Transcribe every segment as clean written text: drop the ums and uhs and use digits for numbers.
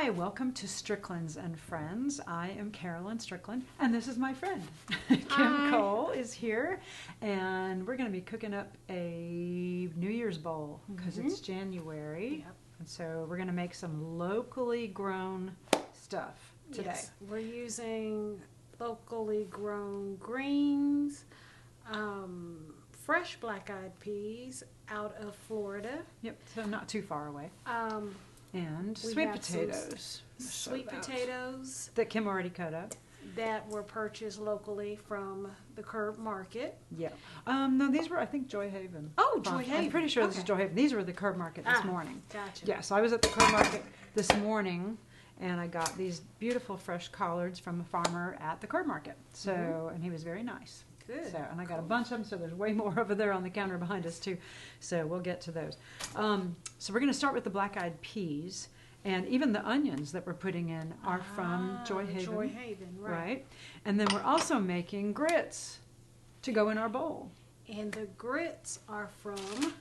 Hi, welcome to Strickland's and Friends. I am Carolyn Strickland, and this is my friend. Kim Cole is here, and we're going to be cooking up a New Year's bowl because it's January. Yep. And so we're going to make some locally grown stuff today. Yes, we're using locally grown greens, fresh black-eyed peas out of Florida. Yep, so not too far away. And We sweet have some potatoes. Sweet potatoes That Kim already cut up. that were purchased locally from the Curb Market. Yeah. No, these were, I think, Joy Haven. Oh, Farm. Joy Haven. I'm pretty sure this is Okay. Joy Haven. These were the Curb Market this morning. Gotcha. Yeah, so I was at the Curb Market this morning, and I got these beautiful fresh collards from a farmer at the Curb Market. So, and he was very nice. Good. So, and I got a bunch of them, so there's way more over there on the counter behind us too. So we'll get to those. So we're going to start with the black-eyed peas, and even the onions that we're putting in are from Joy Haven. Joy Haven, right. And then we're also making grits to go in our bowl. And the grits are from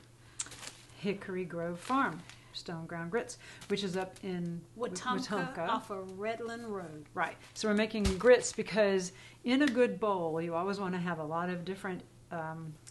Hickory Grove Farm, stone ground grits, which is up in Wetumpka off of Redland Road. Right. So we're making grits because in a good bowl, you always want to have a lot of different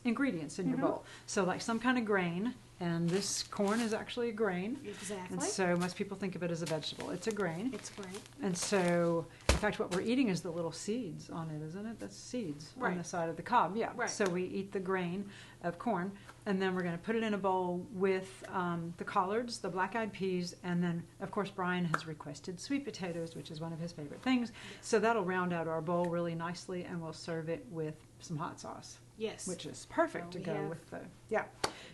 ingredients in your bowl. So like some kind of grain, and this corn is actually a grain. Exactly. And so most people think of it as a vegetable. It's a grain. It's great. And so, in fact, what we're eating is the little seeds on it, isn't it? That's seeds on the side of the cob. Yeah. Right. So we eat the grain of corn, and then we're going to put it in a bowl with the collards, the black-eyed peas, and then, of course, Brian has requested sweet potatoes, which is one of his favorite things. Yes. So that'll round out our bowl really nicely, and we'll serve it with some hot sauce. Yes. Which is perfect to go with the,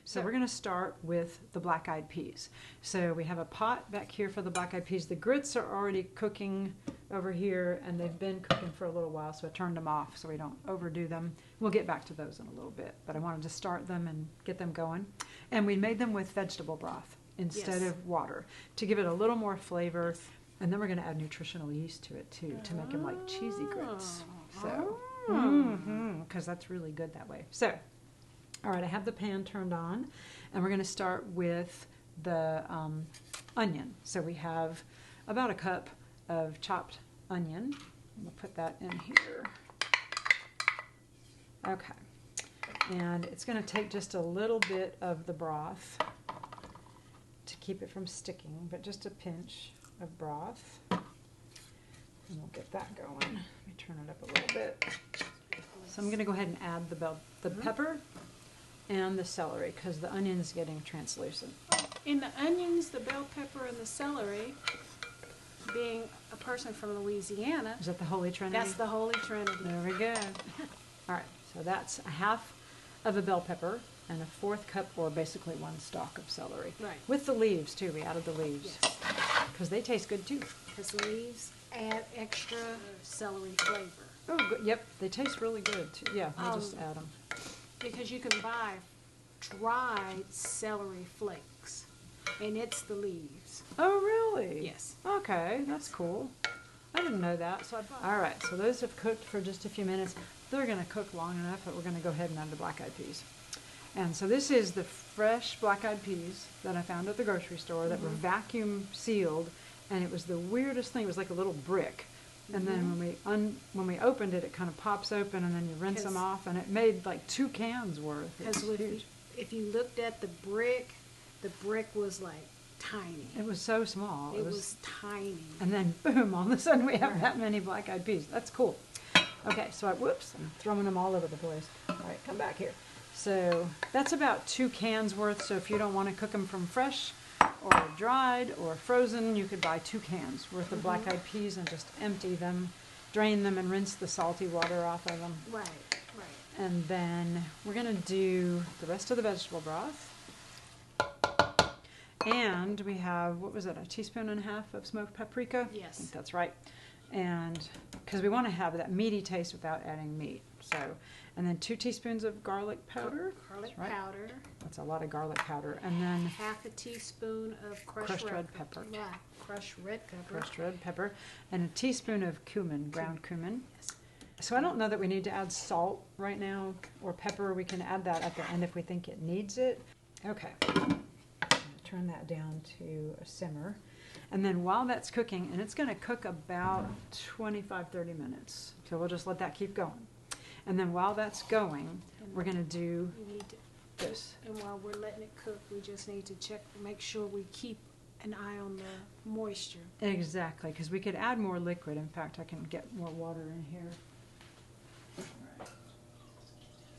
So we're going to start with the black-eyed peas. So we have a pot back here for the black-eyed peas. The grits are already cooking over here, and they've been cooking for a little while, so I turned them off so we don't overdo them. We'll get back to those in a little bit, but I wanted to start them and get them going. And we made them with vegetable broth instead of water to give it a little more flavor. And then we're going to add nutritional yeast to it, too, to make them like cheesy grits. So, because that's really good that way. So, all right, I have the pan turned on, and we're going to start with the onion. So we have about a cup of chopped onion. We'll put that in here. Okay. And it's going to take just a little bit of the broth to keep it from sticking, but just a pinch of broth. And we'll get that going. Let me turn it up a little bit. So I'm going to go ahead and add the pepper and the celery because the onion's getting translucent. In the onions, the bell pepper, and the celery, being a person from Louisiana, Is that the Holy Trinity? that's the Holy Trinity. There we go. All right, so that's a half of a bell pepper and a fourth cup, or basically one stalk of celery. Right. With the leaves, too. We added the leaves. Yes. Because they taste good, too. Because leaves add extra celery flavor. Oh, good. Yep, they taste really good, too. Yeah, we'll just add them. Because you can buy dried celery flakes, and it's the leaves. Oh, really? Yes. Okay, that's cool. I didn't know that. So all right, so those have cooked for just a few minutes. They're going to cook long enough, but we're going to go ahead and add the black-eyed peas. And so this is the fresh black-eyed peas that I found at the grocery store that were vacuum sealed, and it was the weirdest thing. It was like a little brick. And then when we opened it, it kind of pops open, and then you rinse them off, and it made like 2 cans worth. Because if you looked at the brick was like tiny. It was so small. It was tiny. And then boom, all of a sudden we have that many black-eyed peas. That's cool. Okay, so I'm throwing them all over the place. All right, come back here. So that's about 2 cans worth. So if you don't want to cook them from fresh or dried or frozen, you could buy 2 cans worth of black-eyed peas and just empty them, drain them, and rinse the salty water off of them. Right. And then we're going to do the rest of the vegetable broth. And we have, what was it, 1.5 teaspoons of smoked paprika? Yes. I think that's right. And because we want to have that meaty taste without adding meat. So, and then 2 teaspoons of garlic powder. Garlic powder. That's a lot of garlic powder. And then 1/2 teaspoon of crushed red pepper. Right. Crushed red pepper. Crushed red pepper. And a teaspoon of cumin, ground cumin. Yes. So I don't know that we need to add salt right now or pepper. We can add that at the end if we think it needs it. Okay. Turn that down to a simmer. And then while that's cooking, and it's going to cook about 25-30 minutes, so we'll just let that keep going. And then while that's going, we're going to do this. And while we're letting it cook, we just need to check, make sure we keep an eye on the moisture. Exactly, because we could add more liquid. In fact, I can get more water in here.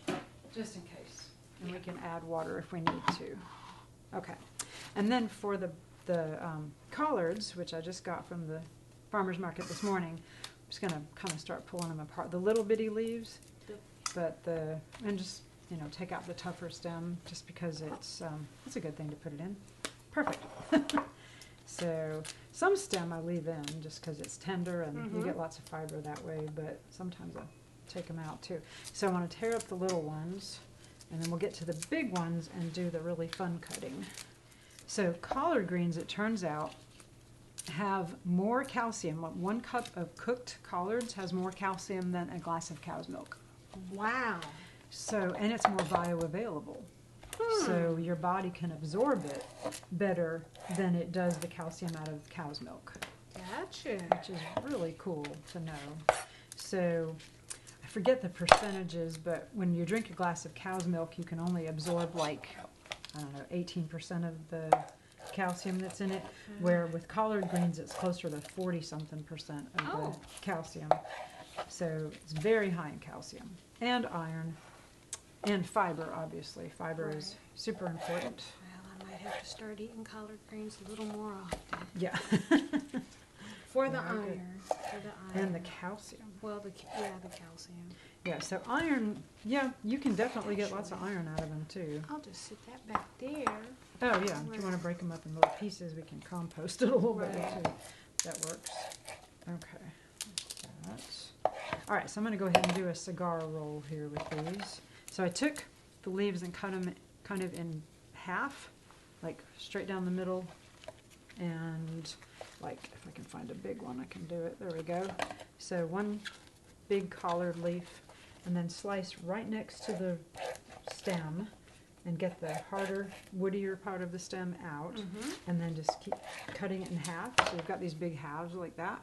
Right. Just in case. And we can add water if we need to. Okay. And then for the collards, which I just got from the farmer's market this morning, I'm just going to kind of start pulling them apart. The little bitty leaves, but and just, you know, take out the tougher stem just because it's a good thing to put it in. Perfect. So some stem I leave in just because it's tender and you get lots of fiber that way, but sometimes I take them out too. So I want to tear up the little ones, and then we'll get to the big ones and do the really fun cutting. So collard greens, it turns out, have more calcium. 1 cup of cooked collards has more calcium than a glass of cow's milk. Wow. So, and it's more bioavailable. So your body can absorb it better than it does the calcium out of cow's milk. Gotcha. Which is really cool to know. So I forget the percentages, but when you drink a glass of cow's milk, you can only absorb like, I don't know, 18% of the calcium that's in it, where with collard greens it's closer to 40-something% of the calcium. So it's very high in calcium and iron and fiber, obviously. Fiber is super important. Well, I might have to start eating collard greens a little more often. Yeah. For the iron. For the iron. And the calcium. Well, the calcium. Yeah, so iron, yeah, you can definitely get lots of iron out of them too. I'll just sit that back there. Oh yeah, if you want to break them up in little pieces, we can compost it a little bit too. That works. Okay. All right, so I'm going to go ahead and do a cigar roll here with these. So I took the leaves and cut them kind of in half, like straight down the middle, and like if I can find a big one, I can do it. There we go. So 1 big collard leaf, and then slice right next to the stem and get the harder, woodier part of the stem out, and then just keep cutting it in half. So you've got these big halves like that,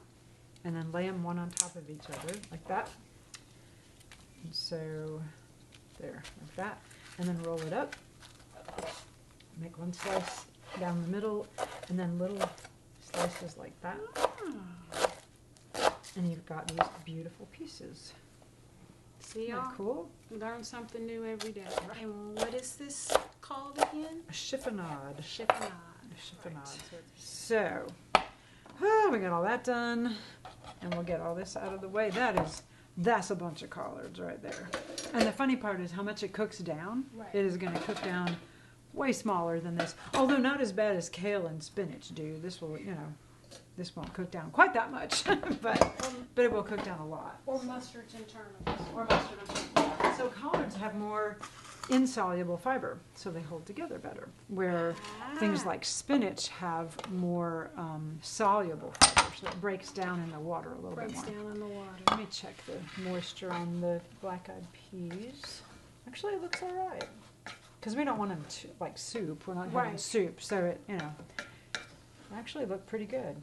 and then lay them one on top of each other like that. And so there, like that, and then roll it up. Make 1 slice down the middle, and then little slices like that. And you've got these beautiful pieces. See, Isn't that cool? Learn something new every day. And what is this called again? A chiffonade. Chiffonade. Chiffonade. So, we got all that done, and we'll get all this out of the way. That's a bunch of collards right there. And the funny part is how much it cooks down. Right. It is going to cook down way smaller than this, although not as bad as kale and spinach do. This will, you know, this won't cook down quite that much, but it will cook down a lot. Or mustards and turnips. Or mustard and turnips. So collards have more insoluble fiber, so they hold together better, where things like spinach have more soluble fiber, so it breaks down in the water a little bit more. Breaks down in the water. Let me check the moisture on the black-eyed peas. Actually, it looks all right, because we don't want them to, like soup. We're not having soup, so it, you know, actually look pretty good.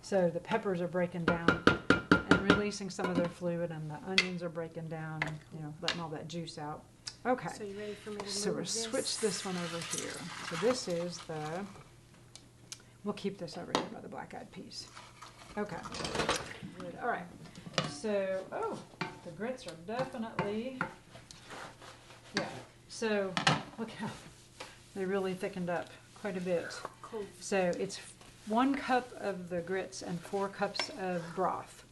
So the peppers are breaking down and releasing some of their fluid, and the onions are breaking down and, you know, letting all that juice out. Okay. So you ready for me to So we'll move this? switch this one over here. So this is the, we'll keep this over here by the black-eyed peas. Okay. Good. All right. So, the grits are definitely, yeah. So look how they really thickened up quite a bit. Cool. So it's 1 cup of the grits and 4 cups of broth.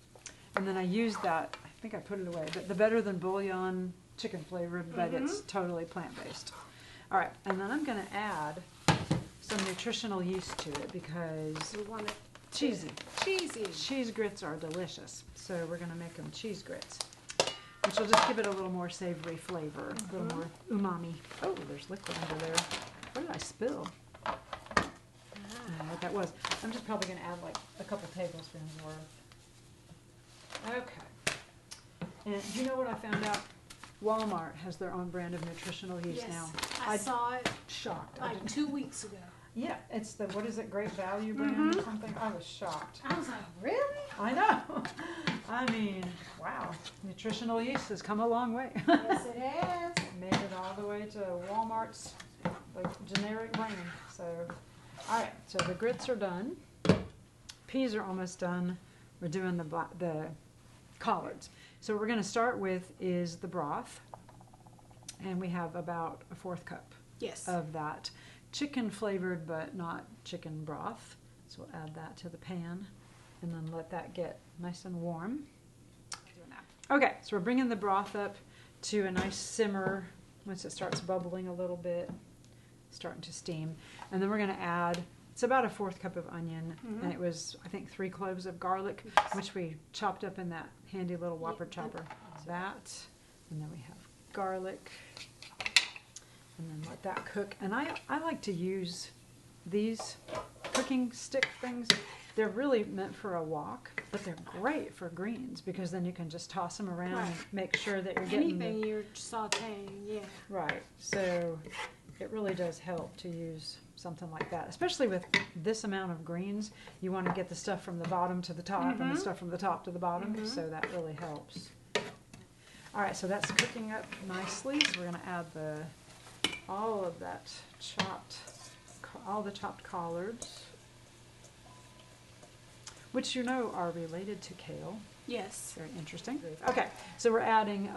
And then I used that, I think I put it away, but the Better Than Bouillon chicken flavored, but it's totally plant-based. All right, and then I'm going to add some nutritional yeast to it because We want it cheesy. cheesy. Cheese grits are delicious, so we're going to make them cheese grits, which will just give it a little more savory flavor, a little more umami. Oh, there's liquid under there. What did I spill? I don't know what that was. I'm just probably going to add like a couple tablespoons worth. Okay. And do you know what I found out? Walmart has their own brand of nutritional yeast now. I saw it Shocked. like 2 weeks ago. Yeah, it's the, what is it, Great Value brand or something? I was shocked. I was like, really? I know. I mean, wow. Nutritional yeast has come a long way. Yes, it has. Made it all the way to Walmart's like generic brand. So, all right. So the grits are done. Peas are almost done. We're doing the collards. So what we're going to start with is the broth, and we have about a 1/4 cup of that chicken flavored but not chicken broth. So we'll add that to the pan and then let that get nice and warm. Okay, so we're bringing the broth up to a nice simmer once it starts bubbling a little bit, starting to steam. And then we're going to add, it's about a 1/4 cup of onion, and it was, I think, 3 cloves of garlic, which we chopped up in that handy little Whopper chopper. That, and then we have garlic, and then let that cook. And I like to use these cooking stick things. They're really meant for a wok, but they're great for greens because then you can just toss them around and make sure that you're getting anything you're sauteing, yeah. Right. So it really does help to use something like that, especially with this amount of greens. You want to get the stuff from the bottom to the top and the stuff from the top to the bottom, so that really helps. All right, so that's cooking up nicely. So we're going to add all of that all the chopped collards, which you know are related to kale. Yes. Very interesting. Okay, so we're adding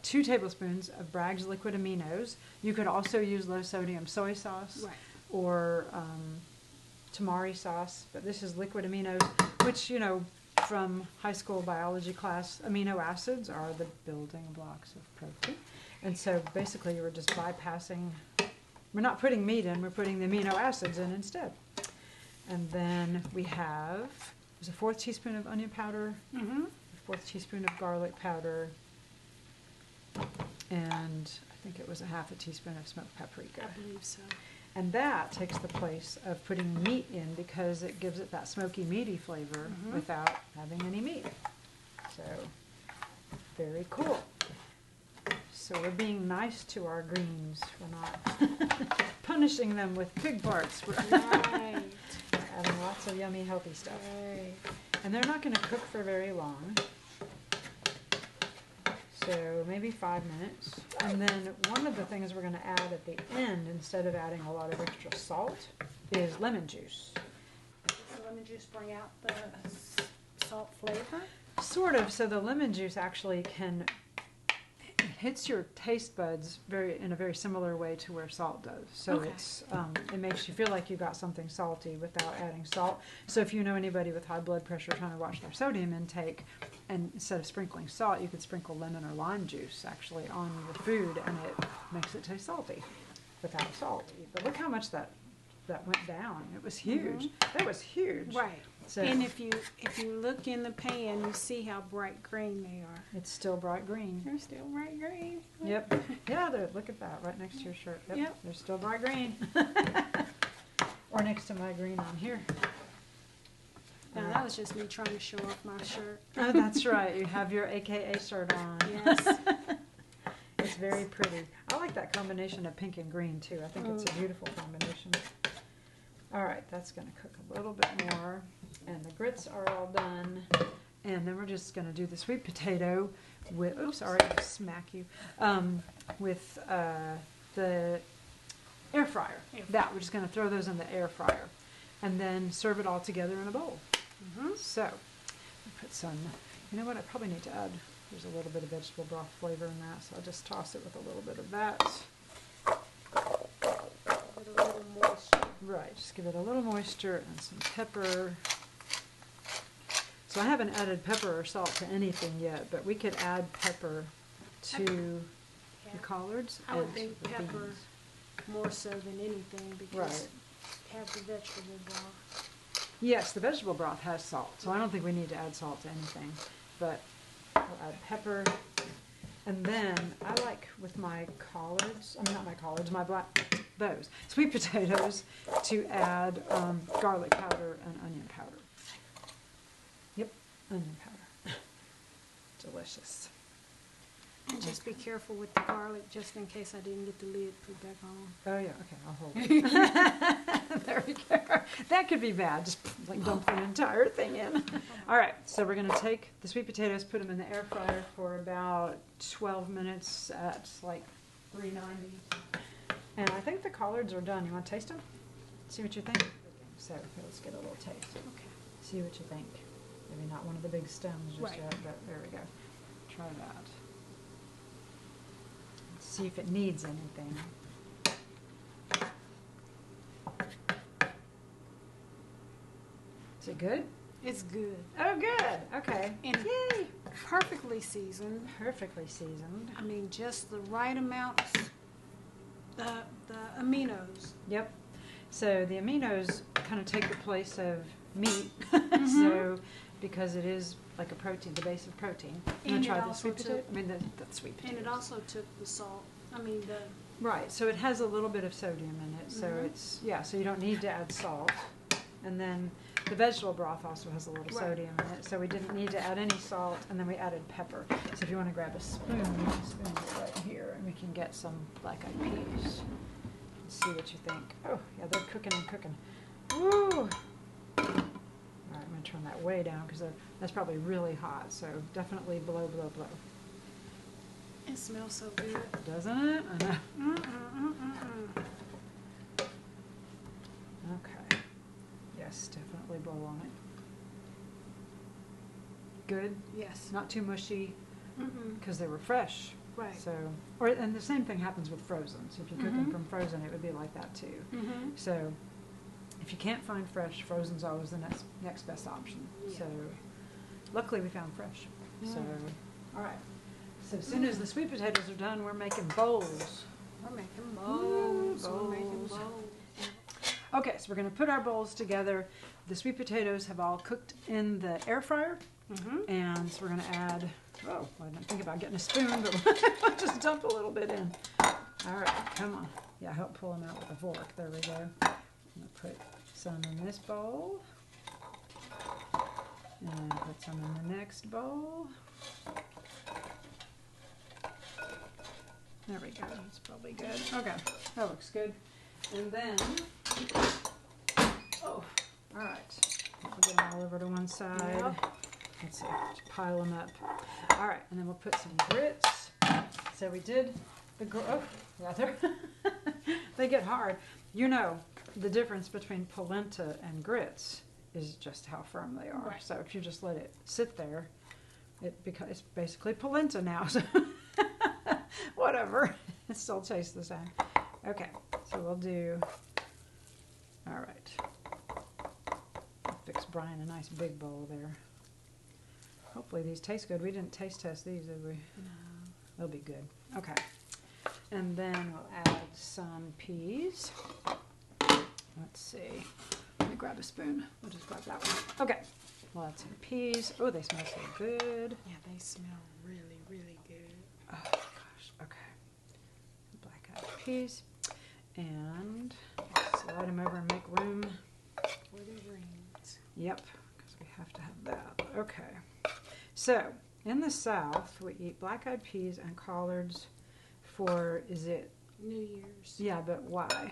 2 tablespoons of Bragg's liquid aminos. You could also use low sodium soy sauce or tamari sauce, but this is liquid aminos, which, you know, from high school biology class, amino acids are the building blocks of protein. And so basically we're just bypassing, we're not putting meat in, we're putting the amino acids in instead. And then we have, there's a 1/4 teaspoon of onion powder, a 1/4 teaspoon of garlic powder, and I think it was a 1/2 teaspoon of smoked paprika. I believe so. And that takes the place of putting meat in because it gives it that smoky, meaty flavor without having any meat. So, very cool. So we're being nice to our greens. We're not punishing them with pig parts. We're Right. having lots of yummy, healthy stuff. Right. And they're not going to cook for very long. So maybe 5 minutes. And then one of the things we're going to add at the end, instead of adding a lot of extra salt, is lemon juice. Does the lemon juice bring out the salt flavor? Sort of. So the lemon juice actually hits your taste buds in a very similar way to where salt does. So it makes you feel like you got something salty without adding salt. So if you know anybody with high blood pressure trying to watch their sodium intake, and instead of sprinkling salt, you could sprinkle lemon or lime juice actually on your food, and it makes it taste salty without salt. But look how much that went down. It was huge. That was huge. Right. So And if you look in the pan, you see how bright green they are. it's still bright green. They're still bright green. Yep. Yeah, look at that right next to your shirt. Yep. They're still bright green. Or next to my green on here. Now that was just me trying to show off my shirt. Oh, that's right. You have your AKA shirt on. Yes. It's very pretty. I like that combination of pink and green too. I think it's a beautiful combination. All right, that's going to cook a little bit more. And the grits are all done. And then we're just going to do the sweet potato with, oops, sorry, smack you, with the air fryer. We're just going to throw those in the air fryer. And then serve it all together in a bowl. So, put some, you know what, I probably need to add, there's a little bit of vegetable broth flavor in that, so I'll just toss it with a little bit of that. With a little moisture. Right, just give it a little moisture and some pepper. So I haven't added pepper or salt to anything yet, but we could add pepper to the collards. I would and think to the pepper beans. more so than anything because have the vegetable broth. Yes, the vegetable broth has salt, so I don't think we need to add salt to anything, but we'll add pepper. And then I like with my collards, I mean not my collards, those sweet potatoes, to add garlic powder and onion powder. Yep, onion powder. Delicious. And just be careful with the garlic, just in case I didn't get the lid put back on. Oh yeah, okay, I'll hold it. There we go. That could be bad. Just like dump the entire thing in. All right, so we're gonna take the sweet potatoes, put them in the air fryer for about 12 minutes at like 390. And I think the collards are done. You want to taste them? See what you think? So let's get a little taste. Okay. See what you think. Maybe not one of the big stems just Right. yet, but there we go. Try that. Let's see if it needs anything. Is it good? It's good. Oh, good. Okay. And Yay. perfectly seasoned. Perfectly seasoned. I mean, just the right amounts. The aminos. Yep. So the aminos kind of take the place of meat. Mm-hmm. So because it is like a protein, the base of protein. You And want to it try the also sweet potato? took- I mean, the sweet potato. And it also took the salt. I mean, the Right, so it has a little bit of sodium in it, so Mhm. it's, yeah, so you don't need to add salt. And then the vegetable broth also has a little Right. sodium in it, so we didn't need to add any salt, and then we added pepper. So if you want to grab a spoon, the spoon's right here, and we can get some black-eyed peas. Let's see what you think. Oh, yeah, they're cooking and cooking. Woo! All right, I'm gonna turn that way down, because that's probably really hot, so definitely blow, blow, blow. it smells so good. Doesn't it? I know. Mm-mm-mm-mm-mm. Okay. Yes, definitely blow on it. Good. Yes. Not too mushy Mm-mm. because they were fresh. Right. So, and the same thing happens with frozen. So if you cook them Mhm. from frozen, it would be like that too. Mm-hmm. So if you can't find fresh, frozen's always the next best option. Yeah. So luckily we found fresh. So, Mm. all right. So as soon as the sweet potatoes are done, we're making bowls. We're making bowls. We're making bowls. bowls. Okay, so we're going to put our bowls together. The sweet potatoes have all cooked in the air fryer. Mm-hmm. And so we're going to add, oh, I didn't think about getting a spoon, but we'll just dump a little bit in. All right, come on. Yeah, help pull them out with a fork. There we go. I'm going to put some in this bowl. And put some in the next bowl. There we go. That's probably good. Okay, that looks good. And then, oh, all right. We'll get them all over to one side. Yep. Let's see, just pile them up. All right, and then we'll put some grits. So we did the, rather, they get hard. You know, the difference between polenta and grits is just how firm they are. Right. So if you just let it sit there, it's basically polenta now. So whatever, it still tastes the same. Okay, so we'll do, all right. I'll fix Brian a nice big bowl there. Hopefully these taste good. We didn't taste test these, did we? No. They'll be good. Okay. And then we'll add some peas. Let's see. Let me grab a spoon. We'll just grab that one. Okay. We'll add some peas. Oh, they smell so good. Yeah, they smell really, really good. Oh gosh. Okay. Black-eyed peas. And slide them over and make room. For the greens. Yep, because we have to have that. Okay. So, in the South, we eat black-eyed peas and collards for, is it? New Year's. Yeah, but why?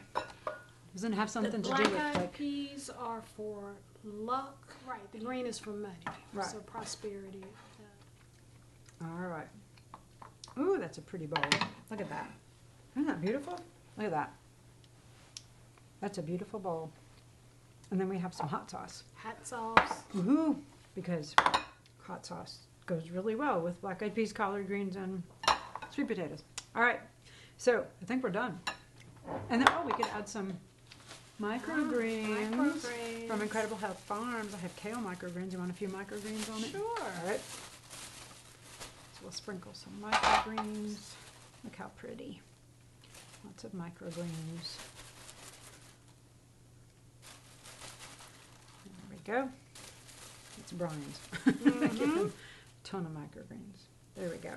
Doesn't it have something The to do with black-eyed like? peas are for luck. Right. The green is for money. Right. So prosperity. All right. Ooh, that's a pretty bowl. Look at that. Isn't that beautiful? Look at that. That's a beautiful bowl. And then we have some hot sauce. Hot sauce. Woohoo! Because hot sauce goes really well with black-eyed peas, collard greens, and sweet potatoes. All right, so I think we're done. And then, oh, we could add some microgreens Microgreens. from Incredible Health Farms. I have kale microgreens. You want a few microgreens on it? Sure. All right. So we'll sprinkle some microgreens. Look how pretty. Lots of microgreens. There we go. It's Brian's. Mm-hmm. Ton of microgreens. There we go.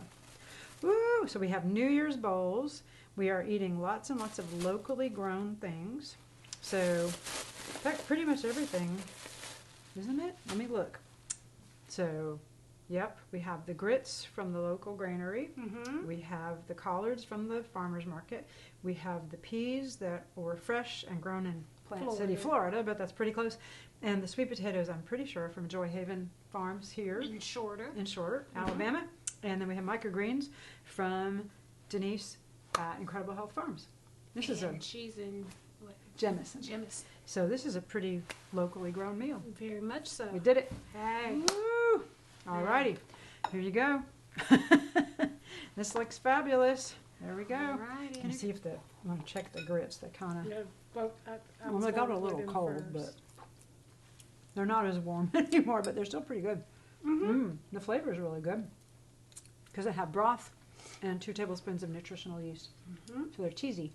Woo! So we have New Year's bowls. We are eating lots and lots of locally grown things. So, in fact, pretty much everything, isn't it? Let me look. So, Yep, we have the grits from the local granary. Mm-hmm. We have the collards from the farmer's market. We have the peas that were fresh and grown in Plant City, Florida, but that's pretty close. And the sweet potatoes, I'm pretty sure, from Joy Haven Farms here In Shorter. Alabama. And then we have microgreens from Denise at Incredible Health Farms. This is a She's in what? Jemison. Jemison. So this is a pretty locally grown meal. Very much so. We did it. Hey. Woo! Alrighty, here you go. This looks fabulous. There we go. Alrighty. Can you see if I want to check the grits? They kind of, Yeah, well, well, they got a little cold, but they're not as warm anymore, but they're still pretty good. The flavor is really good because they have broth and 2 tablespoons of nutritional yeast, so they're cheesy.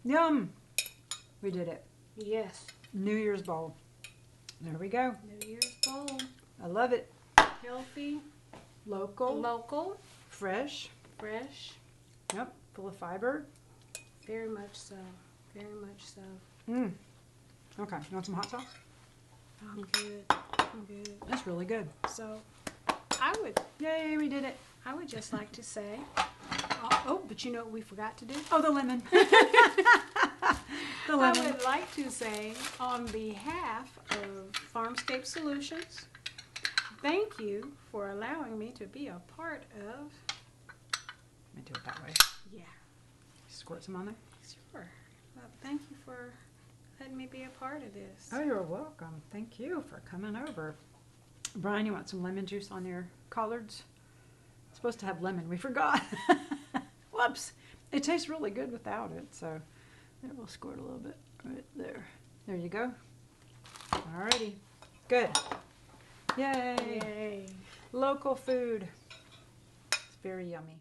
Yum! We did it. Yes. New Year's bowl. There we go. New Year's bowl. I love it. Healthy. Local. Fresh. Fresh. Yep. Full of fiber. Very much so. Very much so. Okay. You want some hot sauce? I'm good. I'm good. That's really good. So, I would Yay, we did it. just like to say, but you know what we forgot to do? Oh, the lemon. The I lemon. would like to say, on behalf of Farmscape Solutions, thank you for allowing me to be a part of. Let me do it that way. Yeah, Squirt some on there. sure. Thank you for letting me be a part of this. Oh, you're welcome. Thank you for coming over. Brian, you want some lemon juice on your collards? It's supposed to have lemon. We forgot. Whoops. It tastes really good without it, so there, we'll squirt a little bit right there. There you go. Alrighty. Good. Yay. Yay. Local food. It's very yummy.